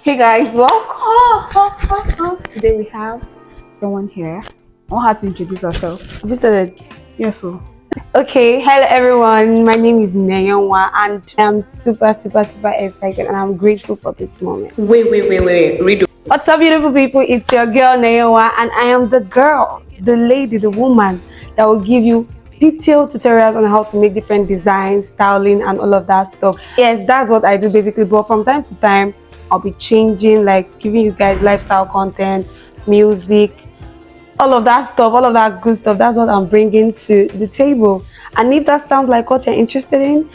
Hey guys, welcome. Today we have someone here. I want her to introduce herself. Have you started? Yes, so Okay, hello everyone. My name is Nayonwa and I'm super excited and I'm grateful for this moment. Wait. Read. What's up, beautiful people? It's your girl Nayonwa and I am the girl, the lady, the woman that will give you detailed tutorials on how to make different designs, styling, and all of that stuff. Yes, that's what I do basically, but from time to time, I'll be changing, like giving you guys lifestyle content, music, all of that stuff, all of that good stuff. That's what I'm bringing to the table. And if that sounds like what you're interested in,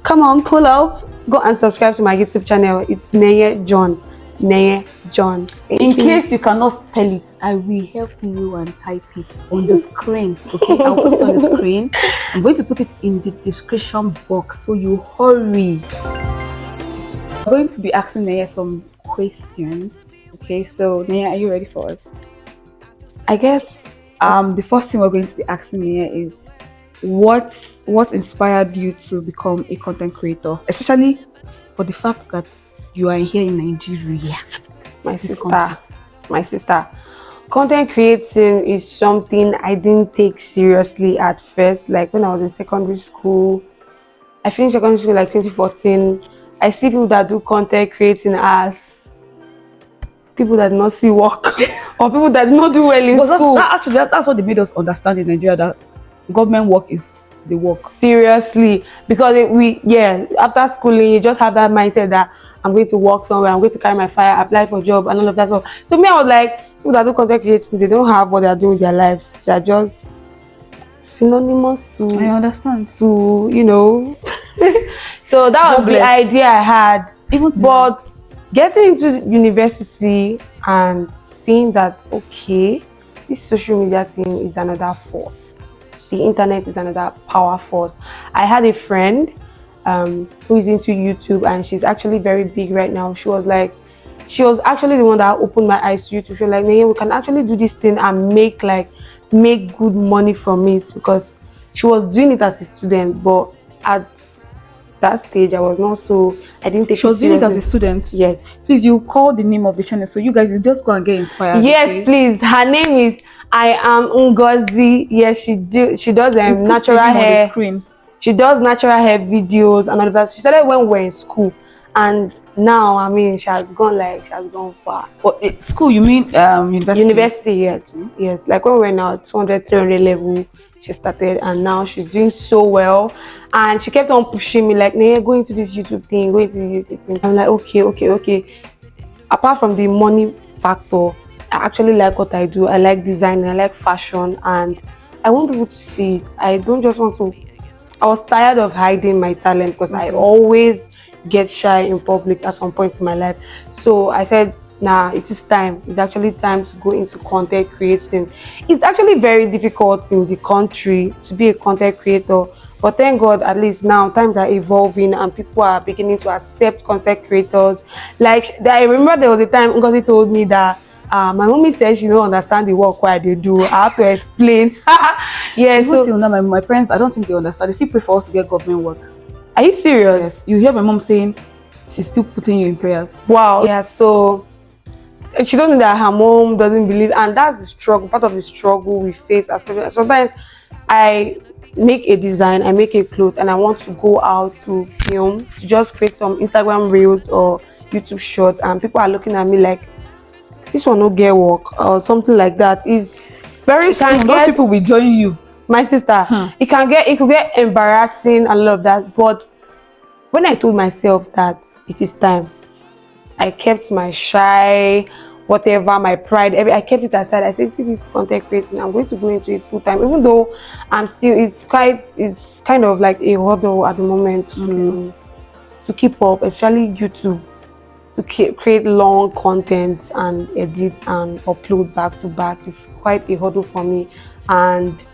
come on, pull up, go and subscribe to my YouTube channel. It's Neye John. Neye John. in case you cannot spell it, I will help you and type it on the screen. Okay, I'll put it on the screen. I'm going to put it in the description box, so you hurry. I'm going to be asking Naya some questions. Okay, so Naya, are you ready for us? I guess The first thing we're going to be asking Naya is what inspired you to become a content creator, especially for the fact that you are here in Nigeria. my sister. Content creating is something I didn't take seriously at first. Like when I was in secondary school, I finished secondary school like 2014. I see people that do content creating as people that did not see work or people that did not do well in Because school. that's what they made us understand in Nigeria, that government work is the work. Seriously, because after schooling you just have that mindset that I'm going to work somewhere, I'm going to carry my fire, apply for a job and all of that stuff. So me, I was like, people that do content creating, they don't have what they're doing with their lives. They're just synonymous I understand. to so that was the Jobless. idea I had. Even to But getting into university and seeing that, okay, this social media thing is another force. The internet is another power force. I had a friend who is into YouTube and she's actually very big right now. She was actually the one that opened my eyes to YouTube. She was like, "Neye, we can actually do this thing and make good money from it," because she was doing it as a student, but at that stage I didn't take she was it doing it as seriously. a student. Yes. Please, you call the name of the channel so you guys will just go and get inspired. Yes, okay? please. Her name is I am Ngozi. Yes, she does We'll put the natural name on the hair. screen. She does natural hair videos and all of that. She started when we were in school, and now I mean she has gone far. But school, you mean university? University, yes. Yes. Like when we were in our 200, 300 level, she started and now she's doing so well. And she kept on pushing me like, "Neye, go into this YouTube thing, go into the YouTube thing." I'm like, okay. Apart from the money factor, I actually like what I do. I like design, I like fashion, and I want people to see it. I don't just want to. I was tired of hiding my talent because I always get shy in public at some point in my life. So I said, nah, it is time. It's actually time to go into content creating. It's actually very difficult in the country to be a content creator. But thank God, at least now times are evolving and people are beginning to accept content creators. Like I remember there was a time Ngozi told me that my mommy said she don't understand the work why they do. I have to explain. Yeah, Even so till now, my parents, I don't think they understand. They still pray for us to get government work. are you serious? Yes. You hear my mom saying she's still putting you in prayers. Wow. Yeah, so she told me that her mom doesn't believe, and that's the struggle, part of the struggle we face as parents. Sometimes I make a design, I make a cloth, and I want to go out to film, to just create some Instagram reels or YouTube shorts, and people are looking at me like, this one no get work or something like that. Is Very You can soon, those get- people will join you. my sister, it could get embarrassing and all of that. But when I told myself that it is time, I kept my shy, whatever, my pride, I kept it aside. I said, see, this is content creating, I'm going to go into it full time, even though it's kind of like a hurdle at the moment to keep up, especially YouTube, to create long content and edit and upload back to back is quite a hurdle for me. And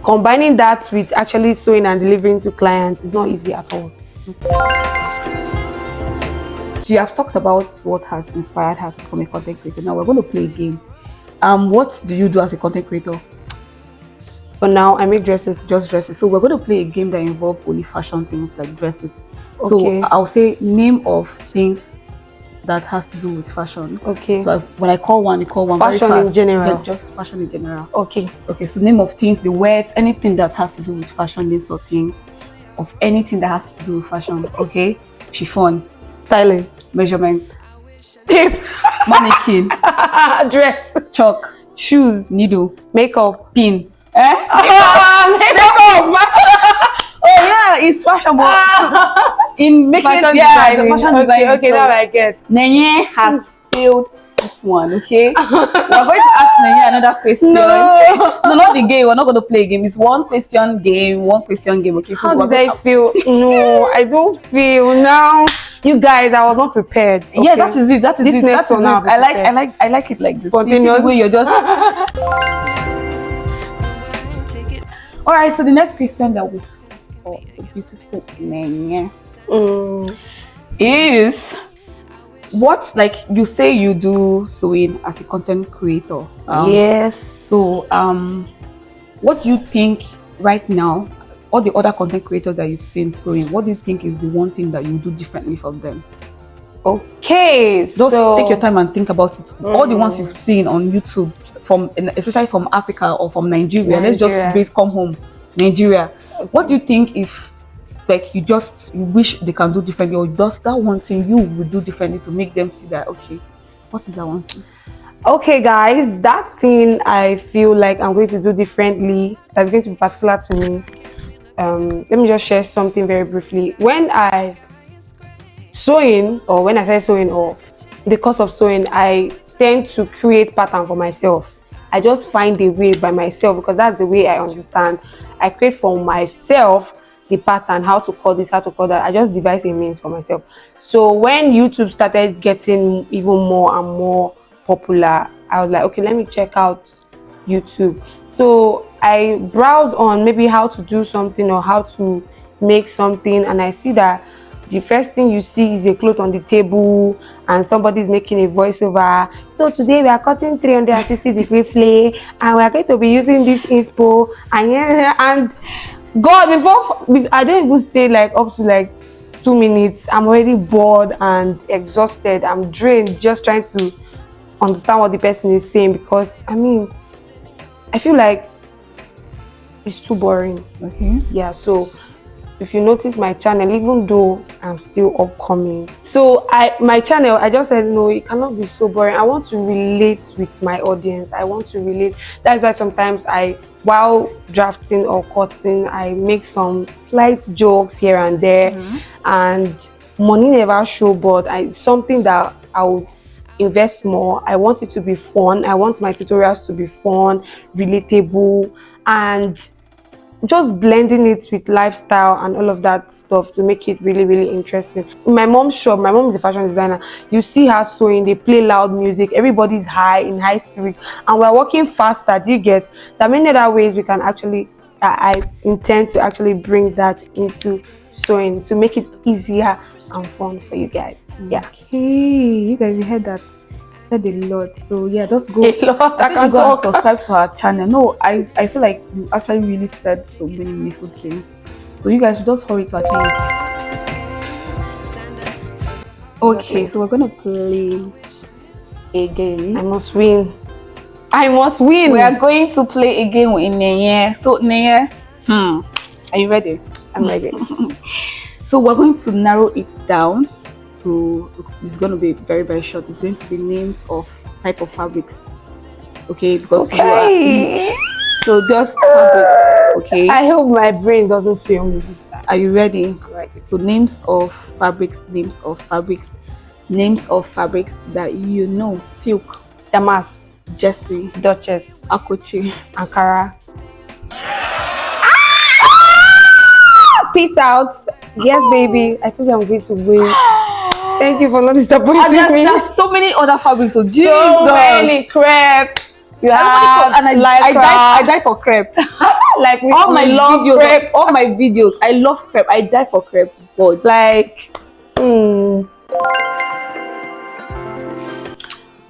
combining that with actually sewing and delivering to clients is not easy at all. She has talked about what has inspired her to become a content creator. Now we're going to play a game. What do you do as a content creator? For now, I make dresses. Just dresses. So we're going to play a game that involves only fashion things like dresses. Okay. So I'll say name of things that has to do with fashion. Okay. So when I call one, you call one. Fashion very in fast. general. Just fashion in general. Okay. Okay. So name of things, the words, anything that has to do with fashion, names of things, of anything that has to do with fashion. Okay. Chiffon. Styling. Measurement. Tape. Mannequin. Dress. Chalk. Shoes. Needle. Makeup. Pin. Makeup. Oh yeah, it's fashion, but in making Fashion the designing. fashion Okay, designing. okay, So now I get. Nenye has failed this one. Okay, we're going to ask Nenye another question. No, not the game. We're not going to play a game. It's one question game. Okay, so how did I feel? No, I don't feel now. You guys, I was not prepared. Okay? Yeah, that is it. That is This it. next That is one it. I'll be I like it like this. Spontaneous. See, the way you're just. All right. So the next question that we for the beautiful Nenye is what, like you say you do sewing as a content creator. Yes. So what do you think right now, all the other content creators that you've seen sewing, what do you think is the one thing that you do differently from them? Okay, Just take your time and think about it. All the ones you've seen on YouTube, especially from Africa or from Nigeria. Let's just come home, Nigeria. Okay. What do you think if, like, you wish they can do differently, or just that one thing you would do differently to make them see that, okay, what is that one thing? Okay, guys, that thing I feel like I'm going to do differently, that's going to be particular to me. Let me just share something very briefly. When I say sewing or in the course of sewing, I tend to create pattern for myself. I just find a way by myself because that's the way I understand. I create for myself the pattern, how to call this, how to call that. I just devise a means for myself. So when YouTube started getting even more and more popular, I was like, okay, let me check out YouTube. So I browse on maybe how to do something or how to make something, and I see that the first thing you see is a cloth on the table and somebody's making a voiceover. So today we are cutting 360-degree flay and we are going to be using this inspo, and God, before I don't even stay like up to like 2 minutes, I'm already bored and exhausted. I'm drained just trying to understand what the person is saying, because I mean, I feel like it's too boring. Okay. Yeah, so if you notice my channel, even though I'm still upcoming, so my channel, I just said no, it cannot be so boring. I want to relate with my audience. I want to relate. That's why sometimes while drafting or cutting, I make some slight jokes here and there, and money never show, but something that I would invest more. I want it to be fun. I want my tutorials to be fun, relatable, and just blending it with lifestyle and all of that stuff to make it really, really interesting. In my mom's shop, my mom is a fashion designer. You see her sewing, they play loud music, everybody's in high spirit, and we're working faster. Do you get? There are many other ways we can actually I intend to actually bring that into sewing to make it easier and fun for you guys. Yeah. Okay, you guys, you heard that. Said a lot. So yeah, just go. A lot. I can go and subscribe to our channel. No, I feel like you actually really said so many meaningful things. So you guys should just hurry to attend. Okay, so we're gonna play again. I must win. I must win. We are going to play again with Nenye. So Nenye, are you ready? I'm ready. So we're going to narrow it down. It's going to be very, very short. It's going to be names of type of fabrics. Okay, because so just fabrics. Okay, I hope my brain doesn't fail me this time. Are you ready? Right. So names of fabrics that you know: silk, Damask, Jessie, Duchess, Akochi, Ankara. Peace out. Yes, baby. I told you I'm going to win. Thank you for not disappointing me. There's so many other fabrics. So many crepe. You have I die for crepe. Like all my videos, I love crepe. I die for crepe. But like,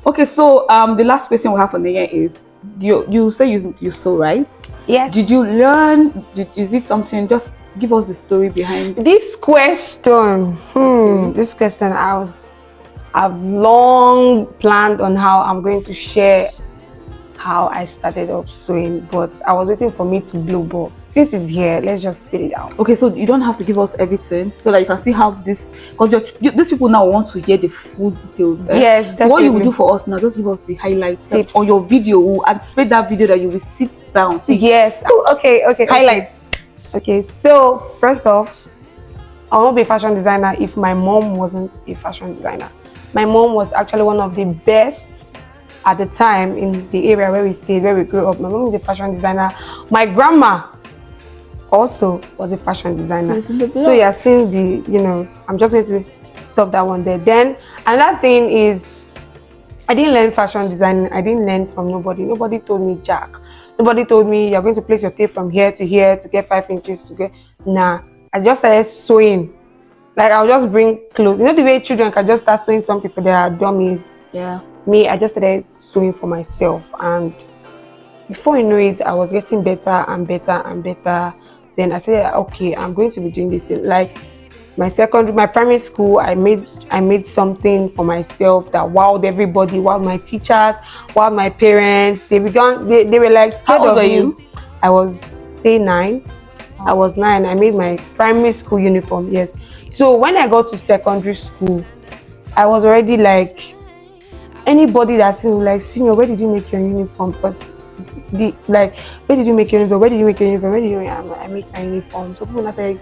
okay. So the last question we have for Nenye is: you say you sew, right? Yes. Did you learn? Is it something? Just give us the story behind. This question, this question, I've long planned on how I'm going to share how I started off sewing, but I was waiting for me to blow. But since it's here, let's just spit it out. Okay, so you don't have to give us everything, so that you can see how this, because these people now want to hear the full details. Yes, So what you will definitely. do for us now, just give us the highlights that Tips. on your video. We'll anticipate that video that you will sit down. See, Yes. Oh, okay. highlights. Okay. So first off, I won't be a fashion designer if my mom wasn't a fashion designer. My mom was actually one of the best at the time in the area where we stayed, where we grew up. My mom is a fashion designer. My grandma also was a fashion designer. So you're seeing the, I'm just going to stop that one there. Then another thing is, I didn't learn fashion design. I didn't learn from nobody. Nobody told me jack. Nobody told me you're going to place your tape from here to here to get 5 inches to get. Nah, I just started sewing. Like, I'll just bring clothes. You know the way children can just start sewing something for their dummies. Yeah. Me, I just started sewing for myself, and before you know it, I was getting better and better and better. Then I said, okay, I'm going to be doing this. Like my primary school, I made something for myself that wowed everybody, wowed my teachers, wowed my parents. They were like scared How old of were me. you? I was say 9. I was 9. I made my primary school uniform. Yes. So when I got to secondary school, I was already like, anybody that's like, senior, where did you make your uniform? Because where did you make your uniform? Where did you make your uniform? Where did you I make my uniform? So people now started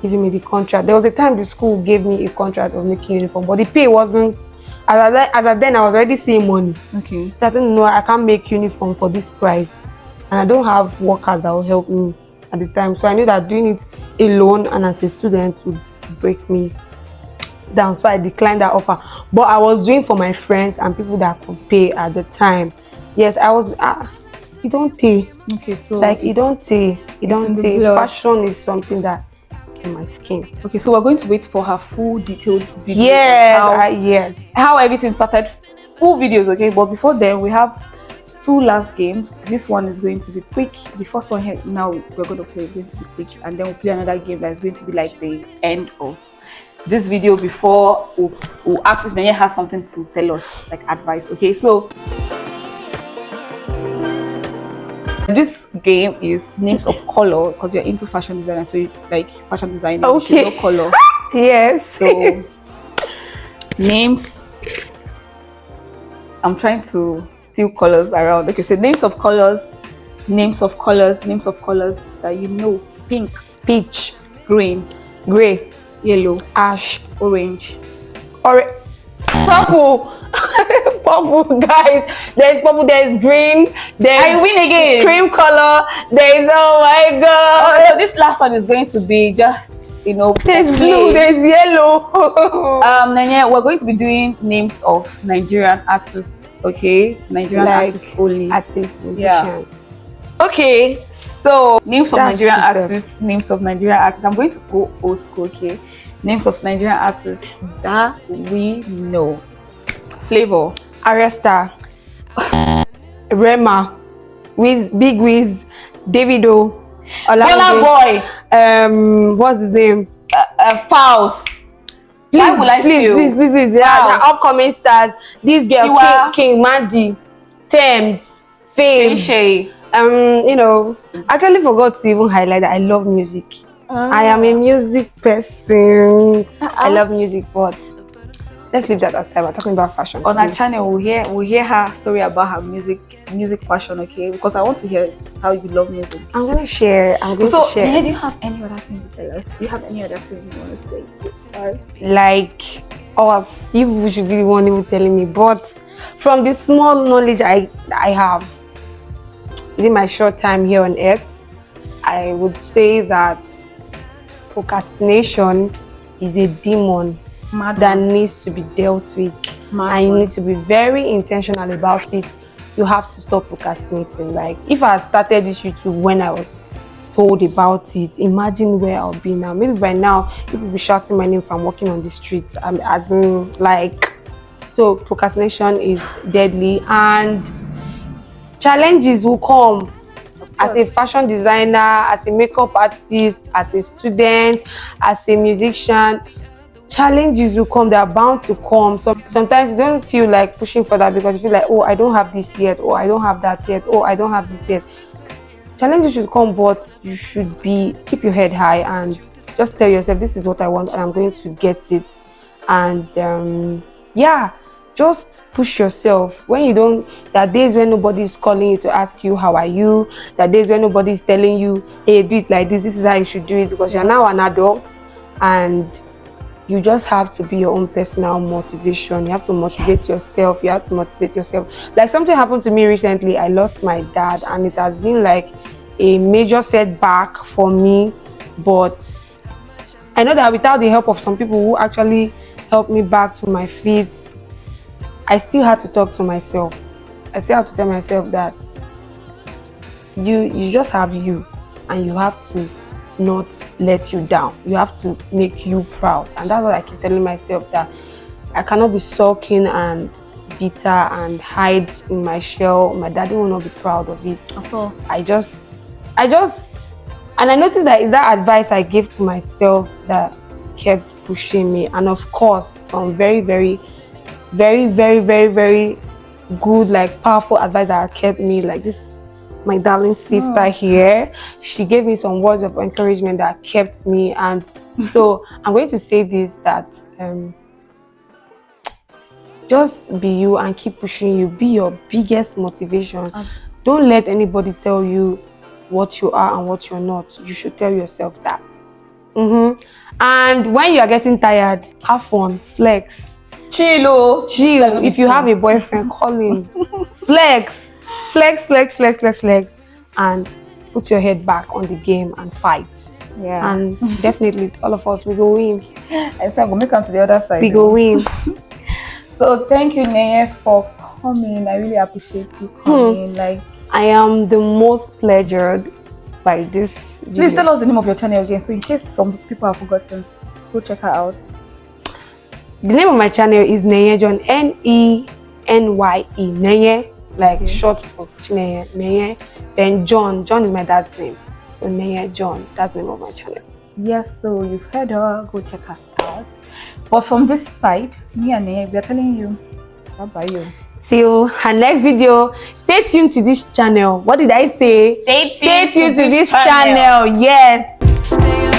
giving me the contract. There was a time the school gave me a contract of making uniform, but the pay wasn't as at then I was already seeing money. Okay. So I didn't know I can't make uniform for this price, and I don't have workers that will help me at the time. So I knew that doing it alone and as a student would break me down. So I declined that offer. But I was doing for my friends and people that could pay at the time. Yes, I was. You don't pay. Okay, so Like you don't pay. You don't in the pay. blood. Fashion is something that in my skin. Okay, so we're going to wait for her full detailed video. Yes, yes. How everything started, full videos. Okay, but before then, we have 2 last games. This one is going to be quick. The first one here now we're going to play is going to be quick, and then we'll play another game that is going to be like the end of this video before we'll ask if Nene has something to tell us, like advice. Okay, so this game is names of color, because you're into fashion design, so you like fashion design. Okay. You should know color. Yes. So names. I'm trying to steal colors around. Okay, so names of colors that you know: pink, Peach, green, gray, yellow, ash, orange, purple. Purple, guys. There's purple, there's green, there's I win again. cream color, there's oh my god. Oh, so this last one is going to be just, There's blue, there's yellow. Nene, we're going to be doing names of Nigerian artists. Okay, Nigerian Like artists only. artists, Yeah. musicians. Okay, so names of That's Nigerian true, sir. artists. Names of Nigerian artists. I'm going to go old school. Okay, names of Nigerian artists that we know: Flavor, Arresta, Rema, Big Wiz, Davido, Burna Boy, what's his name? Faust. Why will I feel? Please, they are upcoming stars. This girl, Tiwa. King Mandy, Thames, Fame. Shay. Actually forgot to even highlight that I love music. I am a music person. I love music, but let's leave that aside. We're talking about fashion. On our today. channel, we'll hear her story about her music passion. Okay, because I want to hear how you love music. I'm going to share. So, Nene, do you have any other thing to tell us? Do you have any other thing you want to say to us? Like us, you should be the one who telling me. But from the small knowledge I have in my short time here on earth, I would say that procrastination is a demon that needs to be dealt with, and you need to be very intentional about it. You have to stop procrastinating. Like, if I started this YouTube when I was told about it, imagine where I'll be now. Maybe by now people will be shouting my name if I'm walking on the street. So procrastination is deadly, and challenges will come. as a fashion designer, as a makeup artist, as a student, as a musician. Challenges will come, they are bound to come. So sometimes you don't feel like pushing for that because you feel like, oh, I don't have this yet, or I don't have that yet, or I don't have this yet. Challenges should come, but you should keep your head high and just tell yourself, this is what I want and I'm going to get it. And yeah, just push yourself. When you don't, there are days when nobody is calling you to ask you how are you. There are days when nobody is telling you, hey, do it like this is how you should do it, because you're now an adult and you just have to be your own personal motivation. You have to motivate yourself. You have to motivate yourself. Like, something happened to me recently. I lost my dad and it has been like a major setback for me, but I know that without the help of some people who actually helped me back to my feet, I still had to talk to myself. I still have to tell myself that you just have you, and you have to not let you down. You have to make you proud. And that's what I keep telling myself, that I cannot be sulking and bitter and hide in my shell. My daddy will not be proud of it. Also, I just and I noticed that is that advice I gave to myself that kept pushing me. And of course, some very, very, very, very, very, very good, like powerful advice that kept me, like this, my darling sister here. She gave me some words of encouragement that kept me. And so I'm going to say this, that just be you and keep pushing you. Be your biggest motivation. Don't let anybody tell you what you are and what you're not. You should tell yourself that. And when you are getting tired, have fun, flex, chill. If you have a boyfriend, call him. flex, and put your head back on the game and fight. yeah. And definitely all of us, we go win. And so I'm gonna come to the other side. We go win. So thank you, Neye, for coming. I really appreciate you coming. Like, I am the most pleasured by this video. Please tell us the name of your channel again, so in case some people have forgotten, go check her out. The name of my channel is Neye John, Nenye, Neye, like short for Chineye, Neye. Then John is my dad's name, so Neye John, that's the name of my channel. Yes, so you've heard her, go check her out. But from this side, me and Neye, we are telling you, bye-bye. Till her next video. Stay tuned to this channel. What did I say? Stay tuned to this channel. Yes. Stay